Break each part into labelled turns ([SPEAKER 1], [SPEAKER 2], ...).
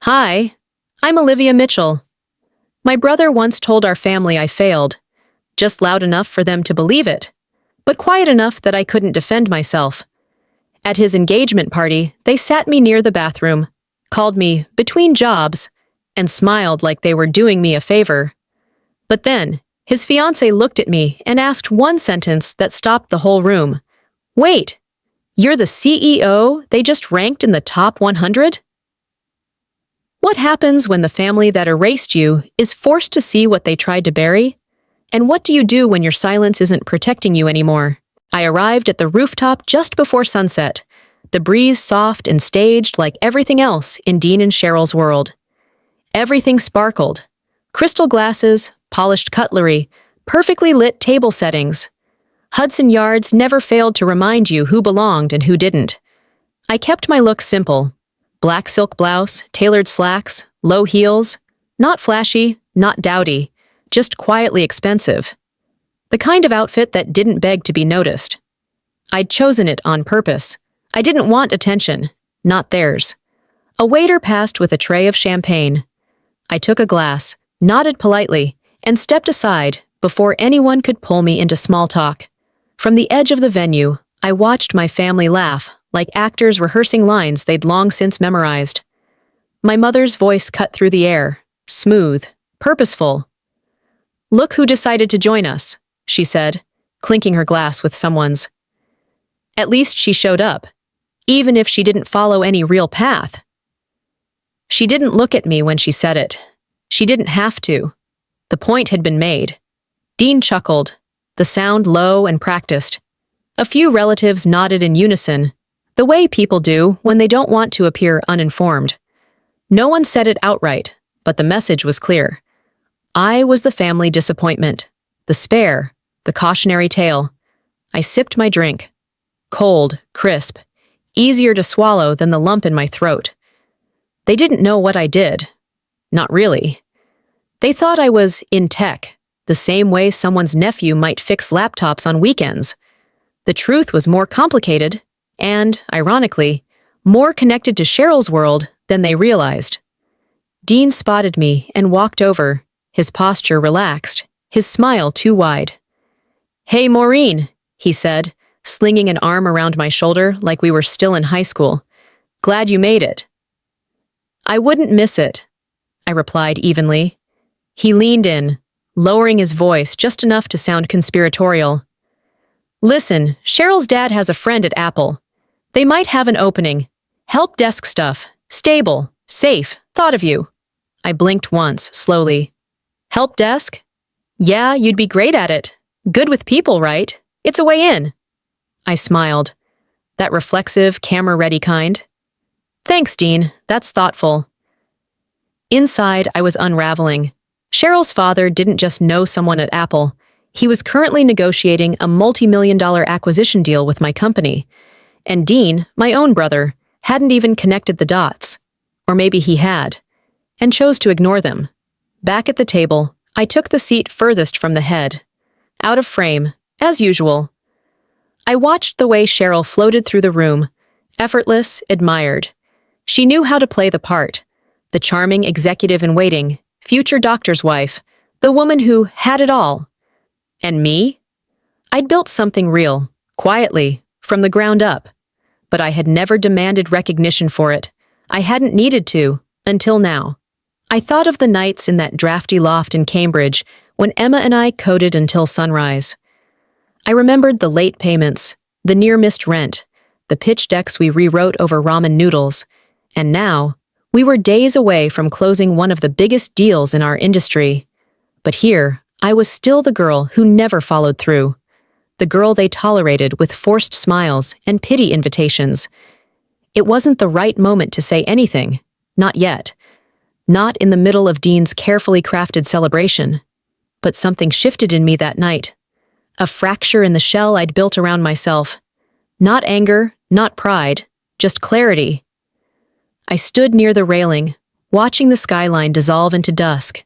[SPEAKER 1] Hi, I'm Olivia Mitchell. My brother once told our family I failed, just loud enough for them to believe it, but quiet enough that I couldn't defend myself. At his engagement party, they sat me near the bathroom, called me between jobs, and smiled like they were doing me a favor. But then, his fiancée looked at me and asked one sentence that stopped the whole room. Wait, you're the CEO they just ranked in the top 100? What happens when the family that erased you is forced to see what they tried to bury? And what do you do when your silence isn't protecting you anymore? I arrived at the rooftop just before sunset, the breeze soft and staged like everything else in Dean and Cheryl's world. Everything sparkled. Crystal glasses, polished cutlery, perfectly lit table settings. Hudson Yards never failed to remind you who belonged and who didn't. I kept my look simple. Black silk blouse, tailored slacks, low heels. Not flashy, not dowdy, just quietly expensive. The kind of outfit that didn't beg to be noticed. I'd chosen it on purpose. I didn't want attention, not theirs. A waiter passed with a tray of champagne. I took a glass, nodded politely, and stepped aside before anyone could pull me into small talk. From the edge of the venue, I watched my family laugh, like actors rehearsing lines they'd long since memorized. My mother's voice cut through the air, smooth, purposeful. "Look who decided to join us," she said, clinking her glass with someone's. At least she showed up, even if she didn't follow any real path. She didn't look at me when she said it. She didn't have to. The point had been made. Dean chuckled, the sound low and practiced. A few relatives nodded in unison, the way people do when they don't want to appear uninformed. No one said it outright, but the message was clear. I was the family disappointment, the spare, the cautionary tale. I sipped my drink. Cold, crisp, easier to swallow than the lump in my throat. They didn't know what I did. Not really. They thought I was in tech, the same way someone's nephew might fix laptops on weekends. The truth was more complicated and, ironically, more connected to Cheryl's world than they realized. Dean spotted me and walked over, his posture relaxed, his smile too wide. "Hey, Maureen," he said, slinging an arm around my shoulder like we were still in high school. "Glad you made it." "I wouldn't miss it," I replied evenly. He leaned in, lowering his voice just enough to sound conspiratorial. "Listen, Cheryl's dad has a friend at Apple. They might have an opening. Help desk stuff. Stable. Safe. Thought of you." I blinked once, slowly. "Help desk? Yeah, you'd be great at it. Good with people, right? It's a way in." I smiled. That reflexive, camera-ready kind. "Thanks, Dean. That's thoughtful." Inside, I was unraveling. Cheryl's father didn't just know someone at Apple. He was currently negotiating a multi-million-dollar acquisition deal with my company. And Dean, my own brother, hadn't even connected the dots. Or maybe he had, and chose to ignore them. Back at the table, I took the seat furthest from the head. Out of frame, as usual. I watched the way Cheryl floated through the room, effortless, admired. She knew how to play the part. The charming executive in waiting, future doctor's wife, the woman who had it all. And me? I'd built something real, quietly, from the ground up. But I had never demanded recognition for it. I hadn't needed to, until now. I thought of the nights in that drafty loft in Cambridge when Emma and I coded until sunrise. I remembered the late payments, the near-missed rent, the pitch decks we rewrote over ramen noodles. And now, we were days away from closing one of the biggest deals in our industry. But here, I was still the girl who never followed through. The girl they tolerated with forced smiles and pity invitations. It wasn't the right moment to say anything. Not yet. Not in the middle of Dean's carefully crafted celebration. But something shifted in me that night. A fracture in the shell I'd built around myself. Not anger, not pride, just clarity. I stood near the railing, watching the skyline dissolve into dusk.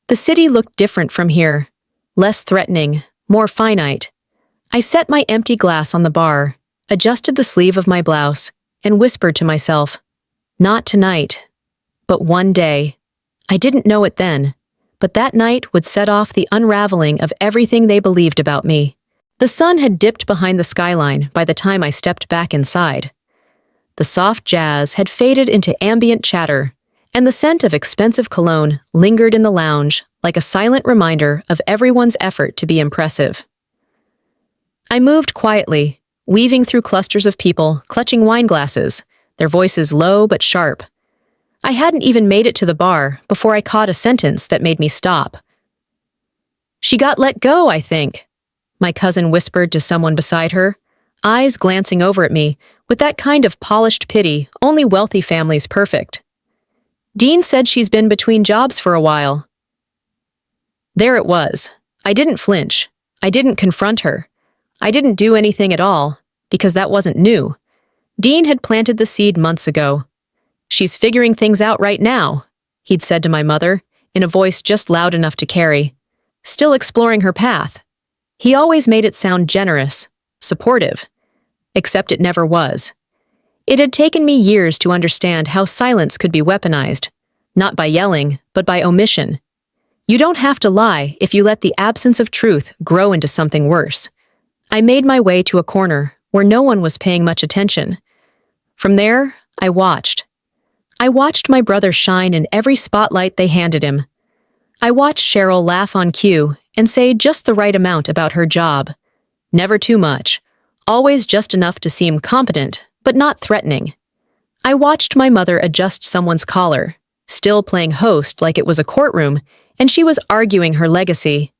[SPEAKER 1] The city looked different from here. Less threatening, more finite. I set my empty glass on the bar, adjusted the sleeve of my blouse, and whispered to myself, "Not tonight." But one day, I didn't know it then, but that night would set off the unraveling of everything they believed about me. The sun had dipped behind the skyline by the time I stepped back inside. The soft jazz had faded into ambient chatter, and the scent of expensive cologne lingered in the lounge like a silent reminder of everyone's effort to be impressive. I moved quietly, weaving through clusters of people clutching wine glasses, their voices low but sharp. I hadn't even made it to the bar before I caught a sentence that made me stop. "She got let go, I think," my cousin whispered to someone beside her, eyes glancing over at me with that kind of polished pity only wealthy families perfect. "Dean said she's been between jobs for a while." There it was. I didn't flinch. I didn't confront her. I didn't do anything at all, because that wasn't new. Dean had planted the seed months ago. "She's figuring things out right now," he'd said to my mother, in a voice just loud enough to carry. "Still exploring her path." He always made it sound generous, supportive, except it never was. It had taken me years to understand how silence could be weaponized, not by yelling, but by omission. You don't have to lie if you let the absence of truth grow into something worse. I made my way to a corner where no one was paying much attention. From there, I watched. I watched my brother shine in every spotlight they handed him. I watched Cheryl laugh on cue and say just the right amount about her job. Never too much, always just enough to seem competent, but not threatening. I watched my mother adjust someone's collar, still playing host like it was a courtroom, and she was arguing her legacy.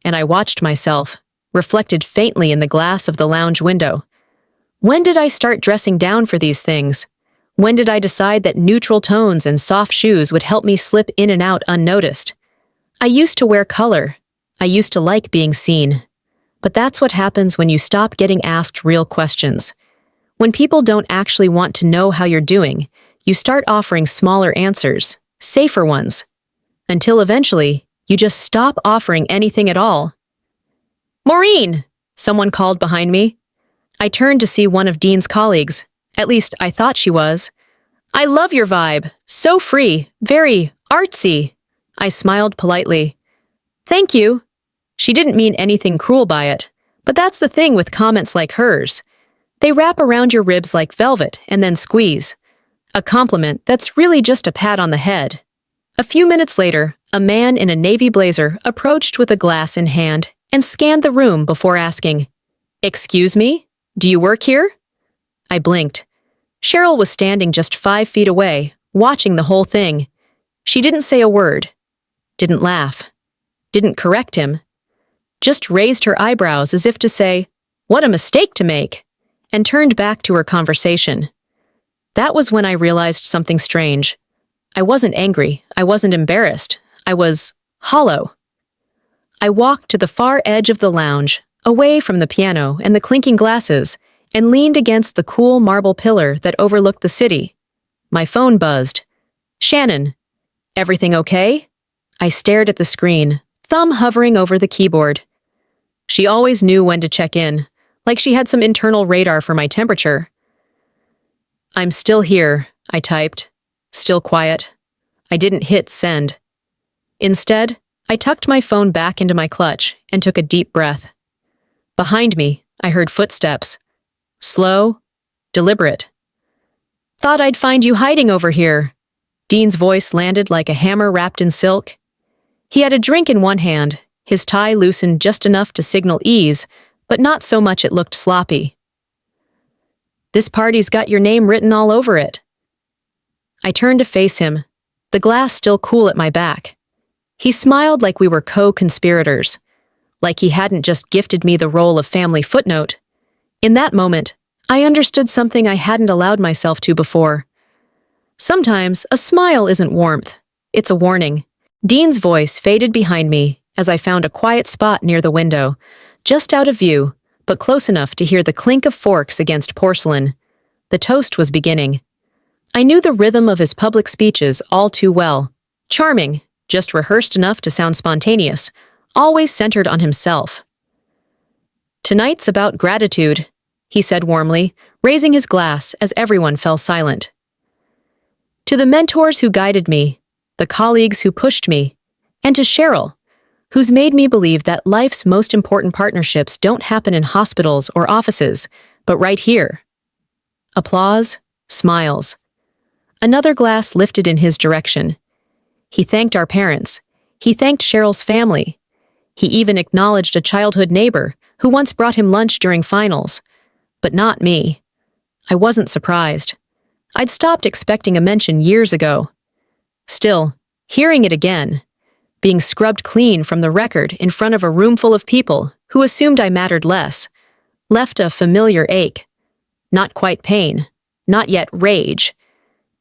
[SPEAKER 1] And I watched myself, reflected faintly in the glass of the lounge window. When did I start dressing down for these things? When did I decide that neutral tones and soft shoes would help me slip in and out unnoticed? I used to wear color. I used to like being seen. But that's what happens when you stop getting asked real questions. When people don't actually want to know how you're doing, you start offering smaller answers, safer ones. Until eventually, you just stop offering anything at all. "Maureen!" someone called behind me. I turned to see one of Dean's colleagues. At least, I thought she was. "I love your vibe. So free. Very artsy." I smiled politely. "Thank you." She didn't mean anything cruel by it, but that's the thing with comments like hers. They wrap around your ribs like velvet and then squeeze. A compliment that's really just a pat on the head. A few minutes later, a man in a navy blazer approached with a glass in hand and scanned the room before asking, "Excuse me? Do you work here?" I blinked. Cheryl was standing just 5 feet away, watching the whole thing. She didn't say a word, didn't laugh, didn't correct him, just raised her eyebrows as if to say, "What a mistake to make," and turned back to her conversation. That was when I realized something strange. I wasn't angry, I wasn't embarrassed, I was hollow. I walked to the far edge of the lounge, away from the piano and the clinking glasses, and leaned against the cool marble pillar that overlooked the city. My phone buzzed. "Shannon, everything okay?" I stared at the screen, thumb hovering over the keyboard. She always knew when to check in, like she had some internal radar for my temperature. "I'm still here," I typed. Still quiet. I didn't hit send. Instead, I tucked my phone back into my clutch and took a deep breath. Behind me, I heard footsteps. Slow, deliberate. "Thought I'd find you hiding over here." Dean's voice landed like a hammer wrapped in silk. He had a drink in one hand, his tie loosened just enough to signal ease, but not so much it looked sloppy. "This party's got your name written all over it." I turned to face him, the glass still cool at my back. He smiled like we were co-conspirators, like he hadn't just gifted me the role of family footnote. In that moment, I understood something I hadn't allowed myself to before. Sometimes a smile isn't warmth, it's a warning. Dean's voice faded behind me as I found a quiet spot near the window, just out of view, but close enough to hear the clink of forks against porcelain. The toast was beginning. I knew the rhythm of his public speeches all too well. Charming, just rehearsed enough to sound spontaneous, always centered on himself. "Tonight's about gratitude," he said warmly, raising his glass as everyone fell silent. To the mentors who guided me, the colleagues who pushed me, and to Cheryl, who's made me believe that life's most important partnerships don't happen in hospitals or offices, but right here. Applause, smiles. Another glass lifted in his direction. He thanked our parents. He thanked Cheryl's family. He even acknowledged a childhood neighbor who once brought him lunch during finals. But not me. I wasn't surprised. I'd stopped expecting a mention years ago. Still, hearing it again, being scrubbed clean from the record in front of a room full of people who assumed I mattered less, left a familiar ache. Not quite pain, not yet rage.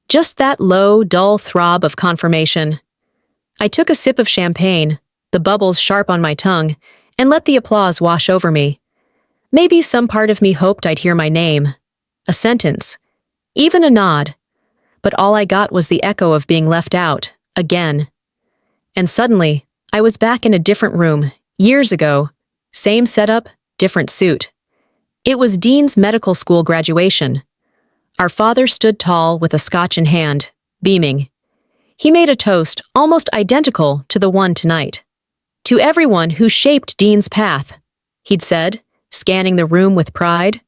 [SPEAKER 1] Just that low, dull throb of confirmation. I took a sip of champagne, the bubbles sharp on my tongue, and let the applause wash over me. Maybe some part of me hoped I'd hear my name, a sentence, even a nod, but all I got was the echo of being left out, again. And suddenly, I was back in a different room, years ago, same setup, different suit. It was Dean's medical school graduation. Our father stood tall with a scotch in hand, beaming. He made a toast almost identical to the one tonight. To everyone who shaped Dean's path, he'd said, scanning the room with pride.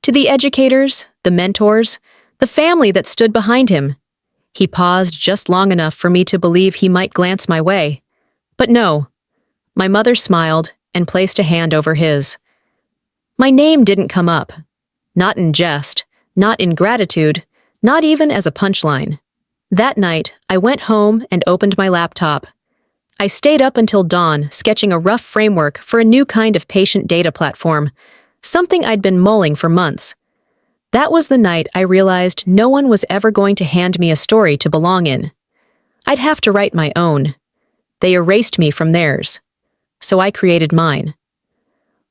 [SPEAKER 1] To the educators, the mentors, the family that stood behind him. He paused just long enough for me to believe he might glance my way. But no. My mother smiled and placed a hand over his. My name didn't come up. Not in jest, not in gratitude, not even as a punchline. That night, I went home and opened my laptop. I stayed up until dawn, sketching a rough framework for a new kind of patient data platform, something I'd been mulling for months. That was the night I realized no one was ever going to hand me a story to belong in. I'd have to write my own. They erased me from theirs. So I created mine.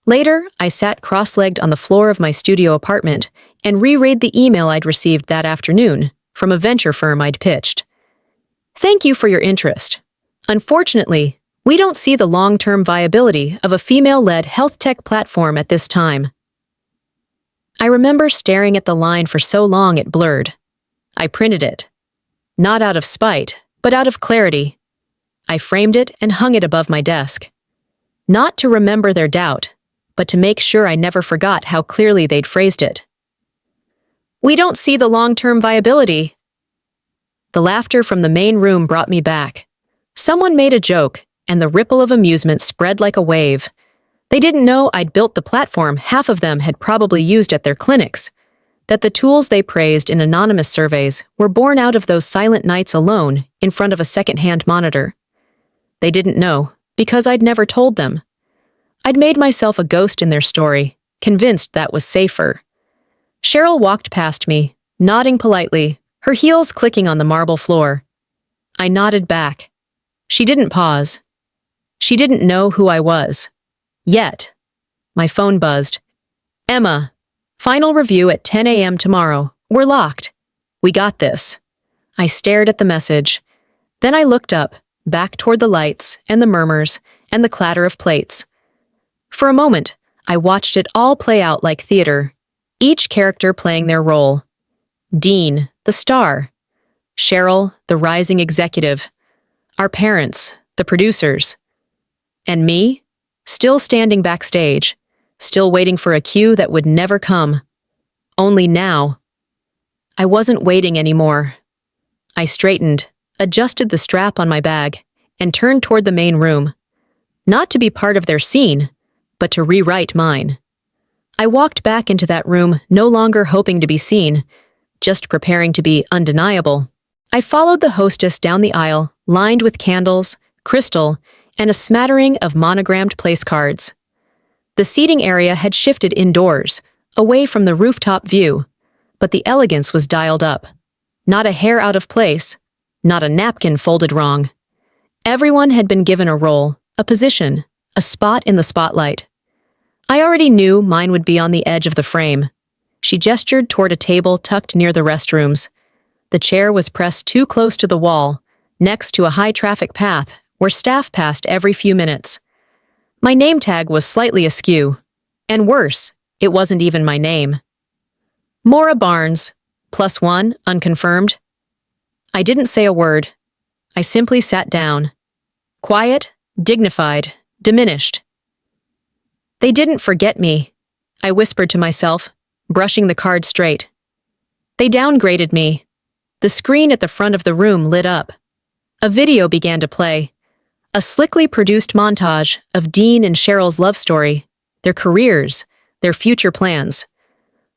[SPEAKER 1] Later, I sat cross-legged on the floor of my studio apartment and reread the email I'd received that afternoon from a venture firm I'd pitched. Thank you for your interest. Unfortunately, we don't see the long-term viability of a female-led health tech platform at this time. I remember staring at the line for so long it blurred. I printed it. Not out of spite, but out of clarity. I framed it and hung it above my desk. Not to remember their doubt, but to make sure I never forgot how clearly they'd phrased it. We don't see the long-term viability. The laughter from the main room brought me back. Someone made a joke, and the ripple of amusement spread like a wave. They didn't know I'd built the platform half of them had probably used at their clinics, that the tools they praised in anonymous surveys were born out of those silent nights alone in front of a second-hand monitor. They didn't know, because I'd never told them. I'd made myself a ghost in their story, convinced that was safer. Cheryl walked past me, nodding politely, her heels clicking on the marble floor. I nodded back. She didn't pause. She didn't know who I was. Yet. My phone buzzed. Emma, final review at 10 a.m. tomorrow. We're locked. We got this. I stared at the message. Then I looked up, back toward the lights and the murmurs and the clatter of plates. For a moment, I watched it all play out like theater, each character playing their role. Dean, the star. Cheryl, the rising executive. Our parents, the producers. And me, still standing backstage, still waiting for a cue that would never come. Only now. I wasn't waiting anymore. I straightened, adjusted the strap on my bag, and turned toward the main room. Not to be part of their scene, but to rewrite mine. I walked back into that room, no longer hoping to be seen, just preparing to be undeniable. I followed the hostess down the aisle, lined with candles, crystal, and a smattering of monogrammed place cards. The seating area had shifted indoors, away from the rooftop view, but the elegance was dialed up. Not a hair out of place, not a napkin folded wrong. Everyone had been given a role, a position, a spot in the spotlight. I already knew mine would be on the edge of the frame. She gestured toward a table tucked near the restrooms. The chair was pressed too close to the wall, next to a high-traffic path where staff passed every few minutes. My name tag was slightly askew. And worse, it wasn't even my name. Maura Barnes, +1, unconfirmed. I didn't say a word. I simply sat down. Quiet, dignified, diminished. They didn't forget me, I whispered to myself, brushing the card straight. They downgraded me. The screen at the front of the room lit up. A video began to play. A slickly produced montage of Dean and Cheryl's love story, their careers, their future plans.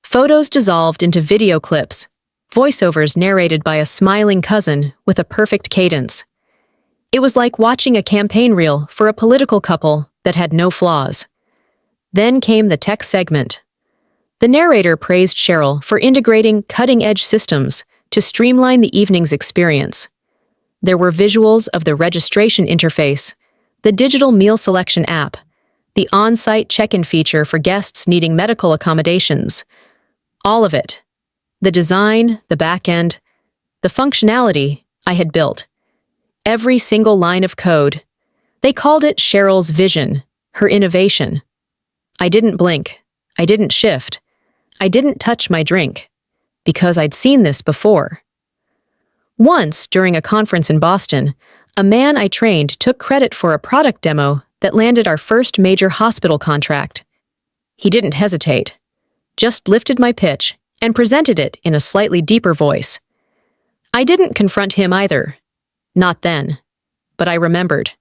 [SPEAKER 1] Photos dissolved into video clips, voiceovers narrated by a smiling cousin with a perfect cadence. It was like watching a campaign reel for a political couple that had no flaws. Then came the tech segment. The narrator praised Cheryl for integrating cutting-edge systems to streamline the evening's experience. There were visuals of the registration interface, the digital meal selection app, the on-site check-in feature for guests needing medical accommodations. All of it. The design, the back end, the functionality I had built. Every single line of code. They called it Cheryl's vision, her innovation. I didn't blink. I didn't shift. I didn't touch my drink. Because I'd seen this before. Once, during a conference in Boston, a man I trained took credit for a product demo that landed our first major hospital contract. He didn't hesitate, just lifted my pitch and presented it in a slightly deeper voice. I didn't confront him either. Not then. But I remembered.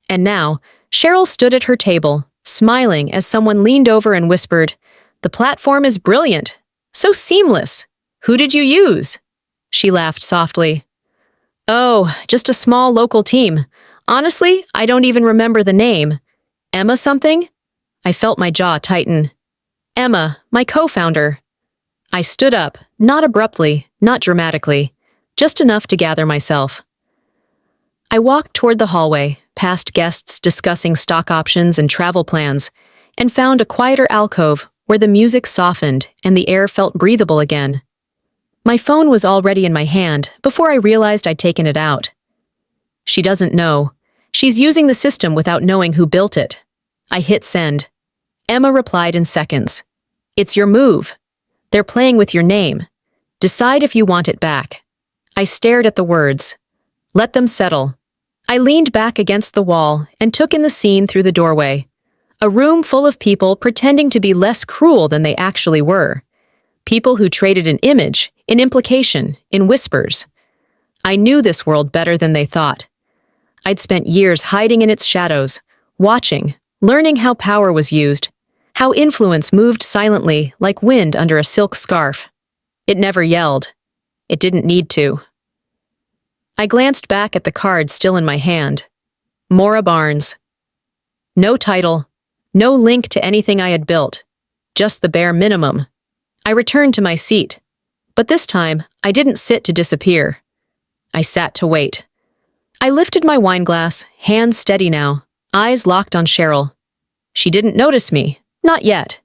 [SPEAKER 1] And now, Cheryl stood at her table, smiling as someone leaned over and whispered, "The platform is brilliant. So seamless. Who did you use?" She laughed softly. "Oh, just a small local team. Honestly, I don't even remember the name. Emma something?" I felt my jaw tighten. "Emma, my co-founder." I stood up, not abruptly, not dramatically, just enough to gather myself. I walked toward the hallway, past guests discussing stock options and travel plans, and found a quieter alcove where the music softened and the air felt breathable again. My phone was already in my hand before I realized I'd taken it out. "She doesn't know. She's using the system without knowing who built it." I hit send. Emma replied in seconds. "It's your move. They're playing with your name. Decide if you want it back." I stared at the words. Let them settle. I leaned back against the wall and took in the scene through the doorway. A room full of people pretending to be less cruel than they actually were. People who traded an image, in implication, in whispers. I knew this world better than they thought. I'd spent years hiding in its shadows, watching, learning how power was used, how influence moved silently like wind under a silk scarf. It never yelled. It didn't need to. I glanced back at the card still in my hand. Maura Barnes. No title, no link to anything I had built, just the bare minimum. I returned to my seat. But this time, I didn't sit to disappear. I sat to wait. I lifted my wine glass, hands steady now, eyes locked on Cheryl. She didn't notice me, not yet.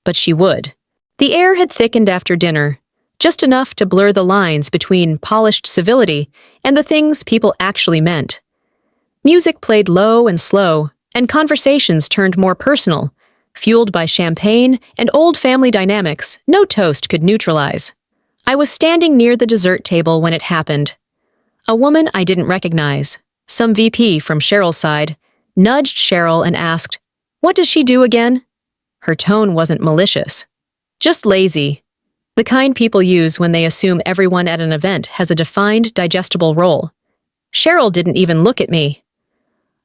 [SPEAKER 1] But she would. The air had thickened after dinner, just enough to blur the lines between polished civility and the things people actually meant. Music played low and slow, and conversations turned more personal, fueled by champagne and old family dynamics no toast could neutralize. I was standing near the dessert table when it happened. A woman I didn't recognize, some VP from Cheryl's side, nudged Cheryl and asked, "What does she do again?" Her tone wasn't malicious. Just lazy. The kind people use when they assume everyone at an event has a defined, digestible role. Cheryl didn't even look at me.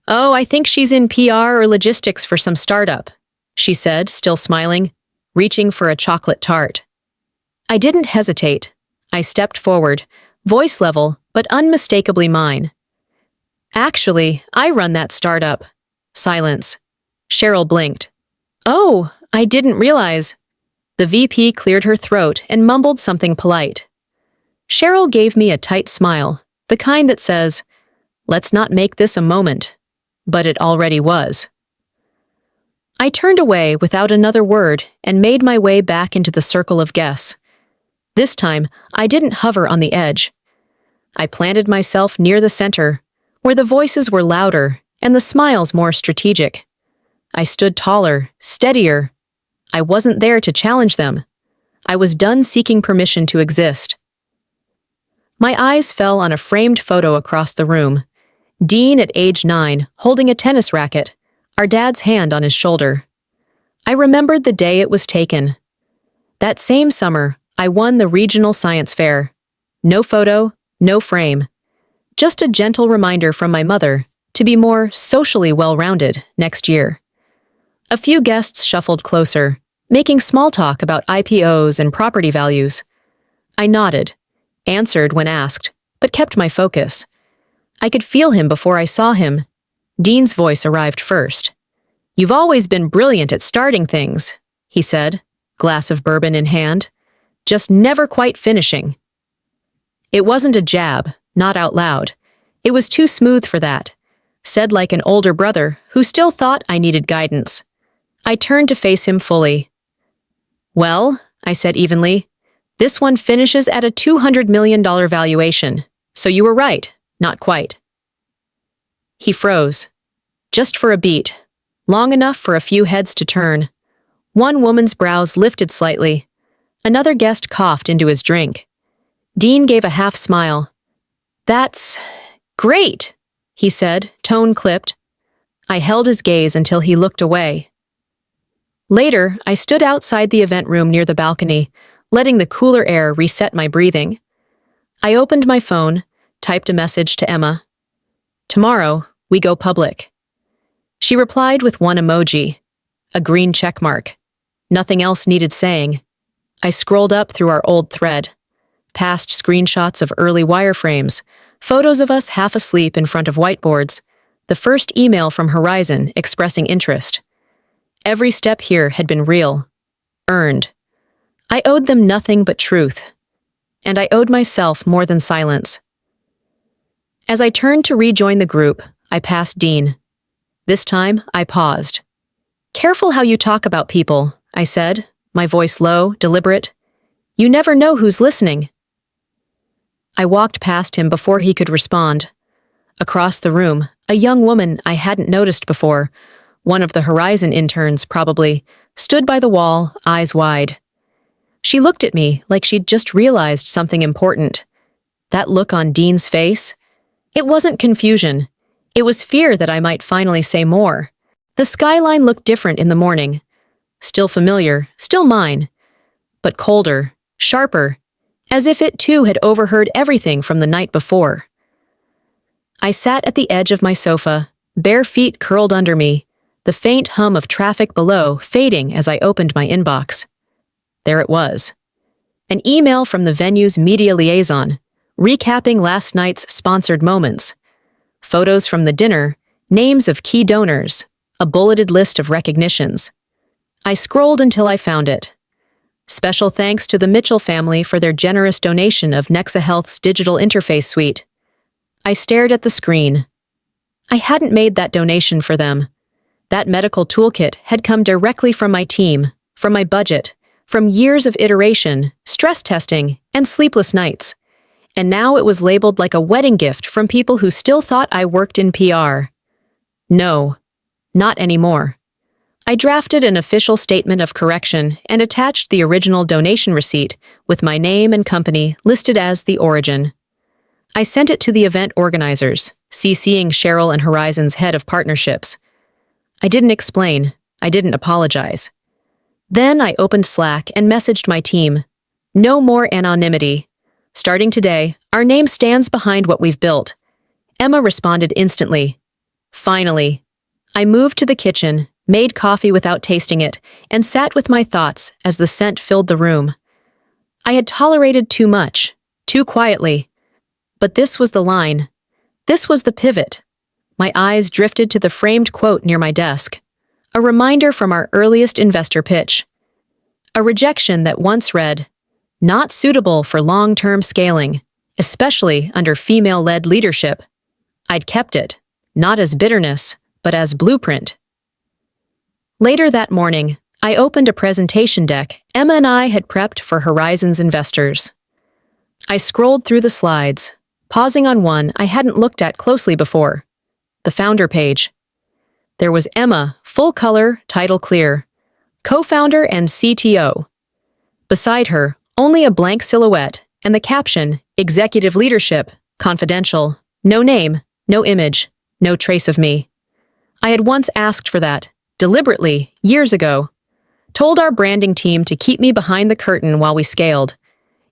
[SPEAKER 1] "Oh, I think she's in PR or logistics for some startup," she said, still smiling, reaching for a chocolate tart. I didn't hesitate. I stepped forward, voice level, but unmistakably mine. "Actually, I run that startup." Silence. Cheryl blinked. "Oh, I didn't realize." The VP cleared her throat and mumbled something polite. Cheryl gave me a tight smile, the kind that says, "Let's not make this a moment." But it already was. I turned away without another word and made my way back into the circle of guests. This time, I didn't hover on the edge. I planted myself near the center, where the voices were louder and the smiles more strategic. I stood taller, steadier. I wasn't there to challenge them. I was done seeking permission to exist. My eyes fell on a framed photo across the room. Dean at age 9, holding a tennis racket, our dad's hand on his shoulder. I remembered the day it was taken. That same summer, I won the regional science fair. No photo, no frame. Just a gentle reminder from my mother to be more socially well-rounded next year. A few guests shuffled closer, making small talk about IPOs and property values. I nodded, answered when asked, but kept my focus. I could feel him before I saw him. Dean's voice arrived first. "You've always been brilliant at starting things," he said, glass of bourbon in hand. "Just never quite finishing." It wasn't a jab, not out loud. It was too smooth for that, said like an older brother who still thought I needed guidance. I turned to face him fully. "Well," I said evenly, "this one finishes at a $200 million valuation, so you were right, not quite." He froze, just for a beat, long enough for a few heads to turn. One woman's brows lifted slightly. Another guest coughed into his drink. Dean gave a half smile. "That's great," he said, tone clipped. I held his gaze until he looked away. Later, I stood outside the event room near the balcony, letting the cooler air reset my breathing. I opened my phone, typed a message to Emma. "Tomorrow, we go public." She replied with one emoji, a green checkmark. Nothing else needed saying. I scrolled up through our old thread, past screenshots of early wireframes, photos of us half asleep in front of whiteboards, the first email from Horizon expressing interest. Every step here had been real, earned. I owed them nothing but truth, and I owed myself more than silence. As I turned to rejoin the group, I passed Dean. This time, I paused. "Careful how you talk about people," I said, my voice low, deliberate. "You never know who's listening." I walked past him before he could respond. Across the room, a young woman I hadn't noticed before, one of the Horizon interns probably, stood by the wall, eyes wide. She looked at me like she'd just realized something important. That look on Dean's face? It wasn't confusion. It was fear that I might finally say more. The skyline looked different in the morning. Still familiar, still mine. But colder, sharper, as if it too had overheard everything from the night before. I sat at the edge of my sofa, bare feet curled under me, the faint hum of traffic below fading as I opened my inbox. There it was. An email from the venue's media liaison, recapping last night's sponsored moments. Photos from the dinner, names of key donors, a bulleted list of recognitions. I scrolled until I found it. Special thanks to the Mitchell family for their generous donation of Nexa Health's digital interface suite. I stared at the screen. I hadn't made that donation for them. That medical toolkit had come directly from my team, from my budget, from years of iteration, stress testing, and sleepless nights. And now it was labeled like a wedding gift from people who still thought I worked in PR. No, not anymore. I drafted an official statement of correction and attached the original donation receipt with my name and company listed as the origin. I sent it to the event organizers, CCing Cheryl and Horizon's head of partnerships. I didn't explain. I didn't apologize. Then I opened Slack and messaged my team. No more anonymity. Starting today, our name stands behind what we've built. Emma responded instantly. Finally. I moved to the kitchen, made coffee without tasting it, and sat with my thoughts as the scent filled the room. I had tolerated too much, too quietly. But this was the line. This was the pivot. My eyes drifted to the framed quote near my desk. A reminder from our earliest investor pitch. A rejection that once read, "Not suitable for long-term scaling, especially under female-led leadership." I'd kept it, not as bitterness, but as blueprint. Later that morning, I opened a presentation deck Emma and I had prepped for Horizon's investors. I scrolled through the slides, pausing on one I hadn't looked at closely before. The founder page. There was Emma, full color, title clear, co-founder and CTO. Beside her, only a blank silhouette and the caption, Executive leadership, confidential, no name, no image, no trace of me. I had once asked for that, deliberately, years ago. Told our branding team to keep me behind the curtain while we scaled.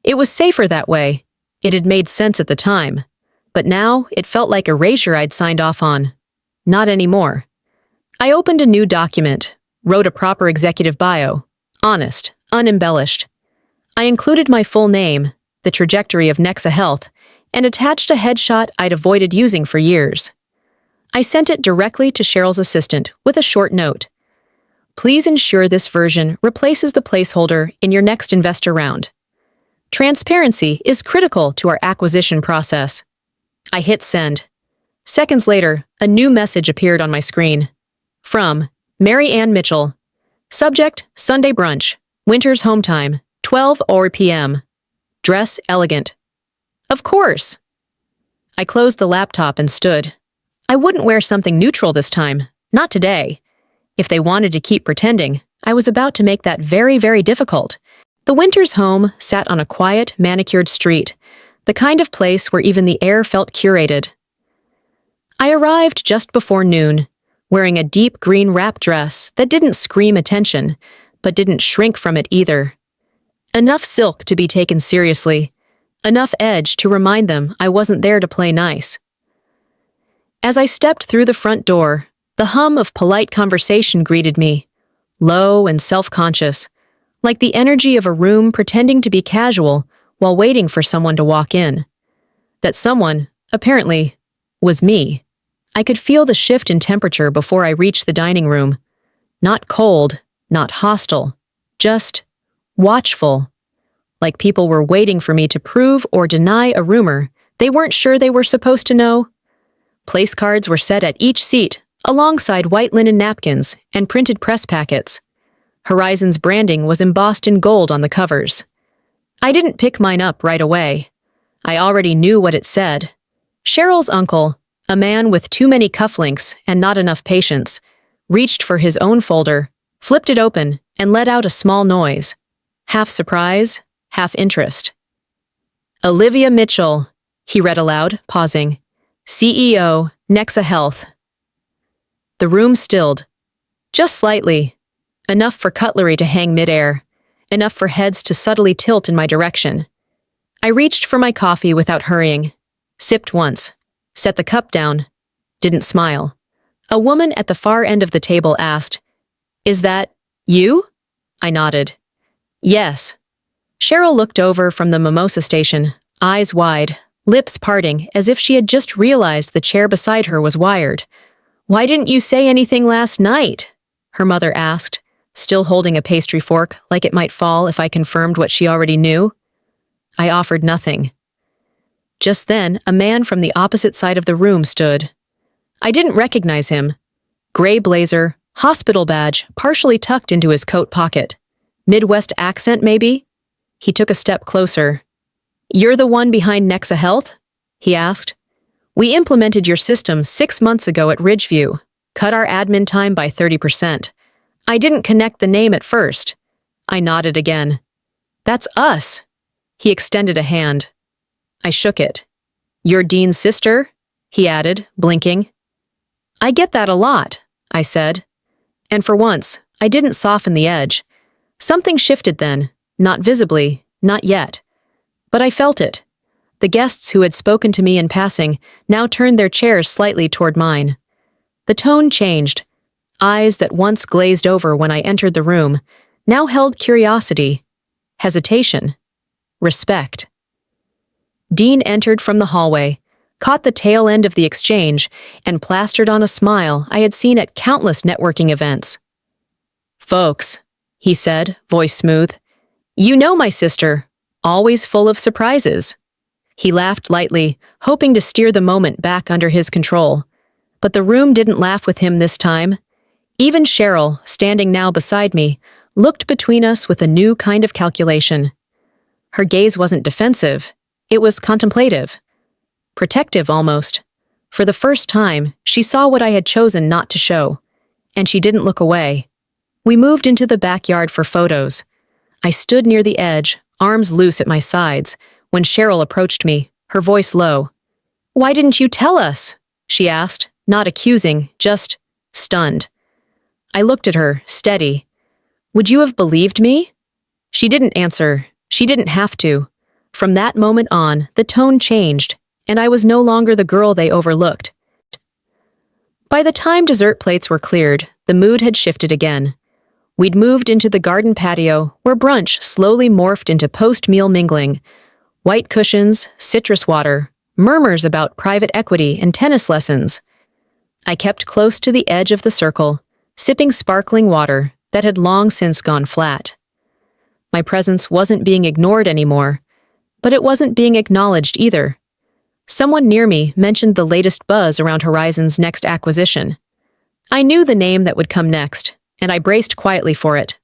[SPEAKER 1] It was safer that way. It had made sense at the time. But now, it felt like erasure I'd signed off on. Not anymore. I opened a new document, wrote a proper executive bio, honest, unembellished. I included my full name, the trajectory of Nexa Health, and attached a headshot I'd avoided using for years. I sent it directly to Cheryl's assistant with a short note. Please ensure this version replaces the placeholder in your next investor round. Transparency is critical to our acquisition process. I hit send. Seconds later, a new message appeared on my screen. From Mary Ann Mitchell. Subject, Sunday brunch. Winter's home time, 12 p.m. Dress elegant. Of course. I closed the laptop and stood. I wouldn't wear something neutral this time. Not today. If they wanted to keep pretending, I was about to make that very, very difficult. The Winters' home sat on a quiet, manicured street, the kind of place where even the air felt curated. I arrived just before noon, wearing a deep green wrap dress that didn't scream attention, but didn't shrink from it either. Enough silk to be taken seriously, enough edge to remind them I wasn't there to play nice. As I stepped through the front door, the hum of polite conversation greeted me, low and self-conscious, like the energy of a room pretending to be casual while waiting for someone to walk in. That someone, apparently, was me. I could feel the shift in temperature before I reached the dining room. Not cold, not hostile, just watchful. Like people were waiting for me to prove or deny a rumor they weren't sure they were supposed to know. Place cards were set at each seat, alongside white linen napkins and printed press packets. Horizon's branding was embossed in gold on the covers. I didn't pick mine up right away. I already knew what it said. Cheryl's uncle, a man with too many cufflinks and not enough patience, reached for his own folder, flipped it open, and let out a small noise. Half surprise, half interest. Olivia Mitchell, he read aloud, pausing. CEO, Nexa Health. The room stilled. Just slightly. Enough for cutlery to hang midair. Enough for heads to subtly tilt in my direction. I reached for my coffee without hurrying. Sipped once. Set the cup down. Didn't smile. A woman at the far end of the table asked, "Is that you?" I nodded. "Yes." Cheryl looked over from the mimosa station, eyes wide, lips parting as if she had just realized the chair beside her was wired. "Why didn't you say anything last night?" her mother asked, still holding a pastry fork like it might fall if I confirmed what she already knew. I offered nothing. Just then, a man from the opposite side of the room stood. I didn't recognize him. Gray blazer, hospital badge partially tucked into his coat pocket. Midwest accent, maybe? He took a step closer. "You're the one behind Nexa Health?" he asked. "We implemented your system 6 months ago at Ridgeview, cut our admin time by 30%. I didn't connect the name at first." I nodded again. "That's us." He extended a hand. I shook it. "You're Dean's sister?" he added, blinking. "I get that a lot," I said. And for once, I didn't soften the edge. Something shifted then, not visibly, not yet. But I felt it. The guests who had spoken to me in passing now turned their chairs slightly toward mine. The tone changed. Eyes that once glazed over when I entered the room now held curiosity, hesitation, respect. Dean entered from the hallway, caught the tail end of the exchange, and plastered on a smile I had seen at countless networking events. "Folks," he said, voice smooth, "you know my sister, always full of surprises." He laughed lightly, hoping to steer the moment back under his control. But the room didn't laugh with him this time. Even Cheryl, standing now beside me, looked between us with a new kind of calculation. Her gaze wasn't defensive. It was contemplative. Protective, almost. For the first time, she saw what I had chosen not to show. And she didn't look away. We moved into the backyard for photos. I stood near the edge, arms loose at my sides, when Cheryl approached me, her voice low. "Why didn't you tell us?" she asked, not accusing, just stunned. I looked at her, steady. "Would you have believed me?" She didn't answer. She didn't have to. From that moment on, the tone changed, and I was no longer the girl they overlooked. By the time dessert plates were cleared, the mood had shifted again. We'd moved into the garden patio, where brunch slowly morphed into post-meal mingling. White cushions, citrus water, murmurs about private equity and tennis lessons. I kept close to the edge of the circle, sipping sparkling water that had long since gone flat. My presence wasn't being ignored anymore, but it wasn't being acknowledged either. Someone near me mentioned the latest buzz around Horizon's next acquisition. I knew the name that would come next, and I braced quietly for it.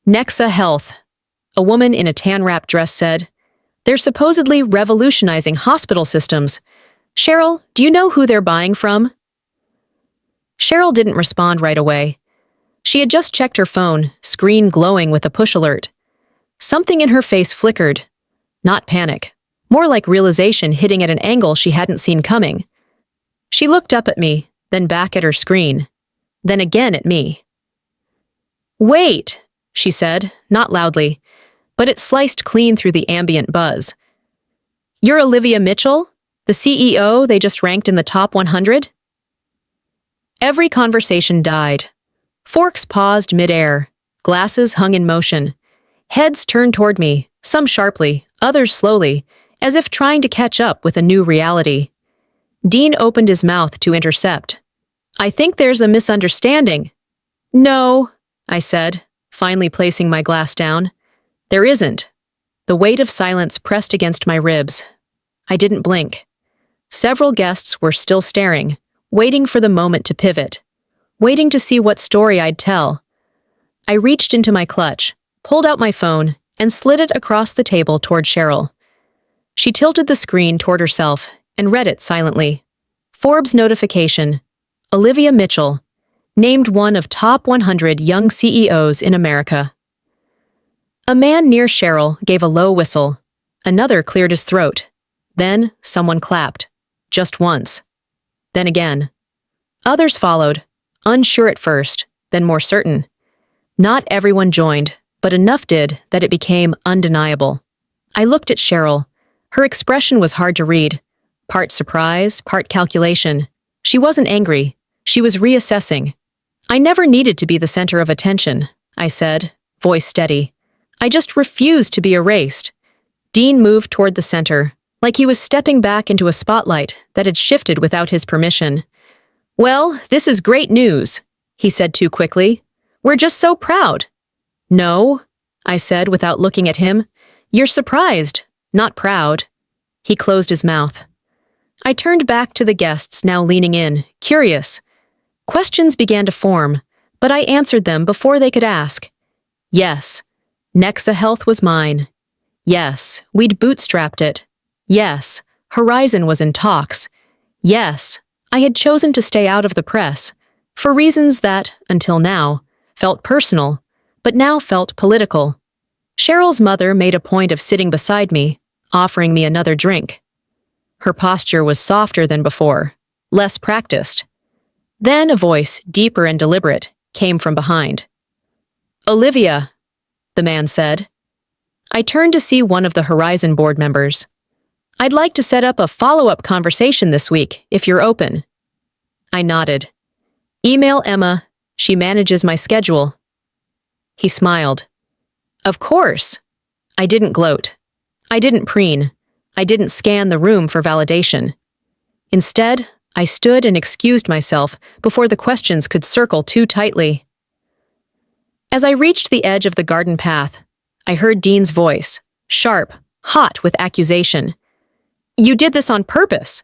[SPEAKER 1] Nexa Health, a woman in a tan-wrapped dress said. "They're supposedly revolutionizing hospital systems. Cheryl, do you know who they're buying from?" Cheryl didn't respond right away. She had just checked her phone, screen glowing with a push alert. Something in her face flickered. Not panic, more like realization hitting at an angle she hadn't seen coming. She looked up at me, then back at her screen, then again at me. "Wait," she said, not loudly, but it sliced clean through the ambient buzz. "You're Olivia Mitchell, the CEO they just ranked in the top 100? Every conversation died. Forks paused mid-air, glasses hung in motion. Heads turned toward me, some sharply, others slowly, as if trying to catch up with a new reality. Dean opened his mouth to intercept. "I think there's a misunderstanding." "No," I said, finally placing my glass down. "There isn't." The weight of silence pressed against my ribs. I didn't blink. Several guests were still staring, waiting for the moment to pivot, waiting to see what story I'd tell. I reached into my clutch, pulled out my phone, and slid it across the table toward Cheryl. She tilted the screen toward herself and read it silently. Forbes notification. Olivia Mitchell, named one of top 100 young CEOs in America. A man near Cheryl gave a low whistle. Another cleared his throat. Then someone clapped. Just once. Then again. Others followed, unsure at first, then more certain. Not everyone joined, but enough did that it became undeniable. I looked at Cheryl. Her expression was hard to read. Part surprise, part calculation. She wasn't angry. She was reassessing. "I never needed to be the center of attention," I said, voice steady. "I just refused to be erased." Dean moved toward the center, like he was stepping back into a spotlight that had shifted without his permission. "Well, this is great news," he said too quickly. "We're just so proud." "No," I said without looking at him. "You're surprised, not proud." He closed his mouth. I turned back to the guests now leaning in, curious. Questions began to form, but I answered them before they could ask. Yes, Nexa Health was mine. Yes, we'd bootstrapped it. Yes, Horizon was in talks. Yes, I had chosen to stay out of the press, for reasons that, until now, felt personal, but now felt political. Cheryl's mother made a point of sitting beside me, offering me another drink. Her posture was softer than before, less practiced. Then a voice, deeper and deliberate, came from behind. "Olivia," the man said. I turned to see one of the Horizon board members. "I'd like to set up a follow-up conversation this week, if you're open." I nodded. "Email Emma. She manages my schedule." He smiled. "Of course." I didn't gloat. I didn't preen. I didn't scan the room for validation. Instead, I stood and excused myself before the questions could circle too tightly. As I reached the edge of the garden path, I heard Dean's voice, sharp, hot with accusation. "You did this on purpose."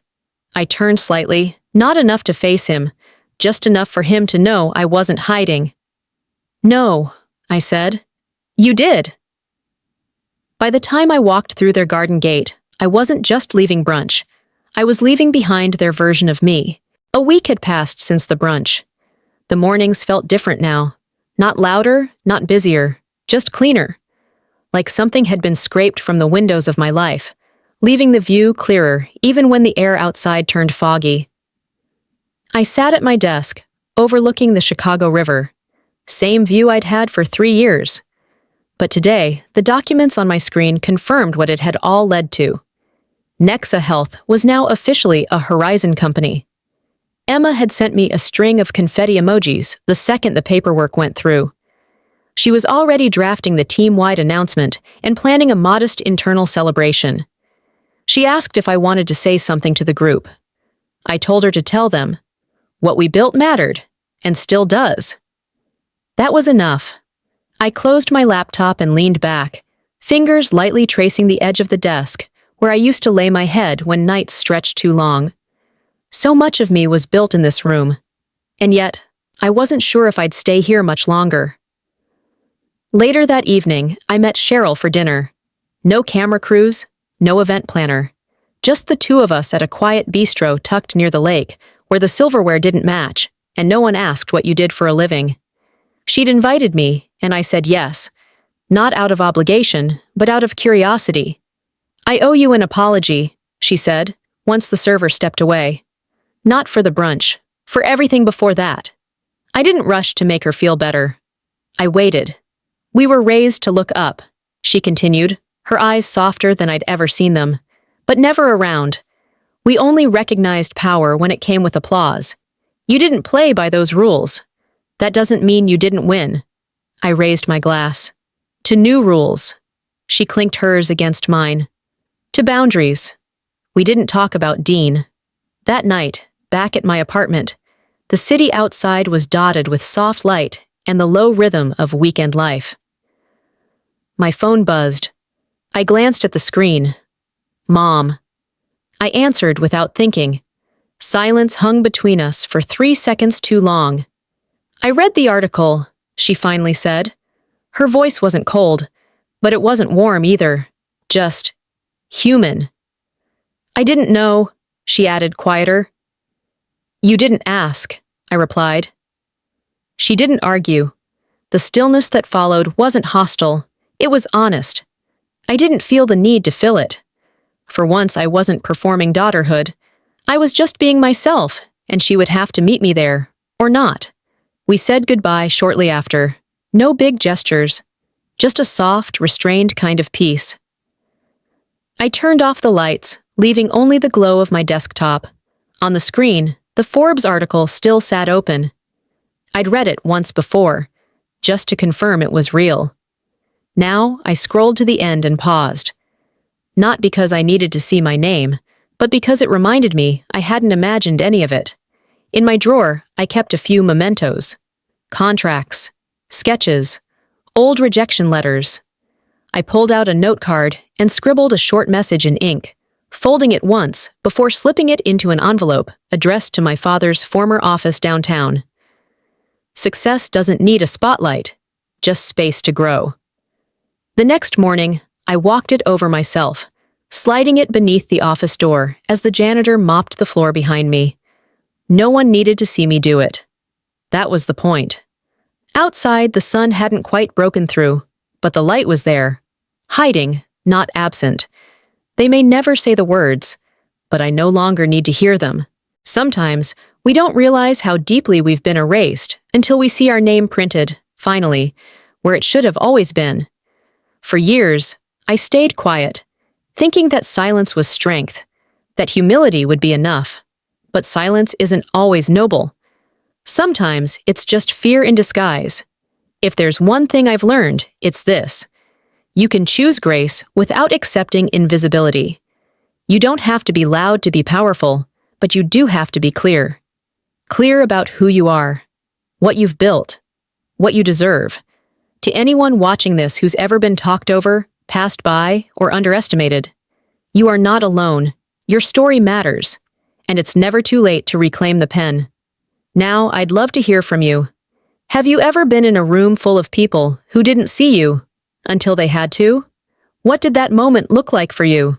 [SPEAKER 1] I turned slightly, not enough to face him, just enough for him to know I wasn't hiding. "No," I said. "You did." By the time I walked through their garden gate, I wasn't just leaving brunch. I was leaving behind their version of me. A week had passed since the brunch. The mornings felt different now. Not louder, not busier, just cleaner. like something had been scraped from the windows of my life, leaving the view clearer even when the air outside turned foggy. I sat at my desk, overlooking the Chicago River. Same view I'd had for 3 years. But today, the documents on my screen confirmed what it had all led to. Nexa Health was now officially a Horizon company. Emma had sent me a string of confetti emojis the second the paperwork went through. She was already drafting the team-wide announcement and planning a modest internal celebration. She asked if I wanted to say something to the group. I told her to tell them, what we built mattered, and still does. That was enough. I closed my laptop and leaned back, fingers lightly tracing the edge of the desk, where I used to lay my head when nights stretched too long. So much of me was built in this room, and yet I wasn't sure if I'd stay here much longer. Later that evening, I met Cheryl for dinner. No camera crews, no event planner. Just the two of us at a quiet bistro tucked near the lake, where the silverware didn't match, and no one asked what you did for a living. She'd invited me, and I said yes, not out of obligation, but out of curiosity. I owe you an apology, she said, once the server stepped away. Not for the brunch, for everything before that. I didn't rush to make her feel better. I waited. We were raised to look up, she continued, her eyes softer than I'd ever seen them, but never around. We only recognized power when it came with applause. You didn't play by those rules. That doesn't mean you didn't win. I raised my glass. To new rules. She clinked hers against mine. To boundaries. We didn't talk about Dean. That night, back at my apartment, the city outside was dotted with soft light and the low rhythm of weekend life. My phone buzzed. I glanced at the screen. Mom. I answered without thinking. Silence hung between us for 3 seconds too long. I read the article, she finally said. Her voice wasn't cold, but it wasn't warm either. Just human. I didn't know, she added, quieter. You didn't ask, I replied. She didn't argue. The stillness that followed wasn't hostile. It was honest. I didn't feel the need to fill it. For once, I wasn't performing daughterhood. I was just being myself, and she would have to meet me there, or not. We said goodbye shortly after. No big gestures, just a soft, restrained kind of peace. I turned off the lights, leaving only the glow of my desktop. On the screen, the Forbes article still sat open. I'd read it once before, just to confirm it was real. Now, I scrolled to the end and paused. Not because I needed to see my name, but because it reminded me I hadn't imagined any of it. In my drawer, I kept a few mementos. Contracts, sketches, old rejection letters. I pulled out a note card and scribbled a short message in ink, folding it once before slipping it into an envelope addressed to my father's former office downtown. Success doesn't need a spotlight, just space to grow. The next morning, I walked it over myself, sliding it beneath the office door as the janitor mopped the floor behind me. No one needed to see me do it. That was the point. Outside, the sun hadn't quite broken through, but the light was there, hiding, not absent. They may never say the words, but I no longer need to hear them. Sometimes, we don't realize how deeply we've been erased until we see our name printed, finally, where it should have always been. For years, I stayed quiet, thinking that silence was strength, that humility would be enough. But silence isn't always noble. Sometimes it's just fear in disguise. If there's one thing I've learned, it's this. You can choose grace without accepting invisibility. You don't have to be loud to be powerful, but you do have to be clear. Clear about who you are, what you've built, what you deserve. To anyone watching this who's ever been talked over, passed by, or underestimated, you are not alone. Your story matters, and it's never too late to reclaim the pen. Now, I'd love to hear from you. Have you ever been in a room full of people who didn't see you until they had to? What did that moment look like for you?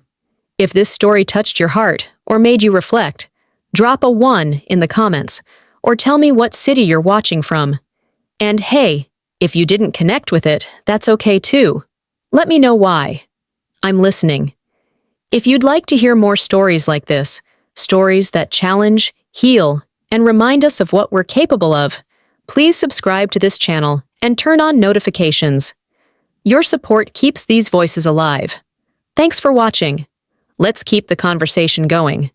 [SPEAKER 1] If this story touched your heart or made you reflect, drop a 1 in the comments or tell me what city you're watching from. And hey, if you didn't connect with it, that's okay too. Let me know why. I'm listening. If you'd like to hear more stories like this, stories that challenge, heal, and remind us of what we're capable of, please subscribe to this channel and turn on notifications. Your support keeps these voices alive. Thanks for watching. Let's keep the conversation going.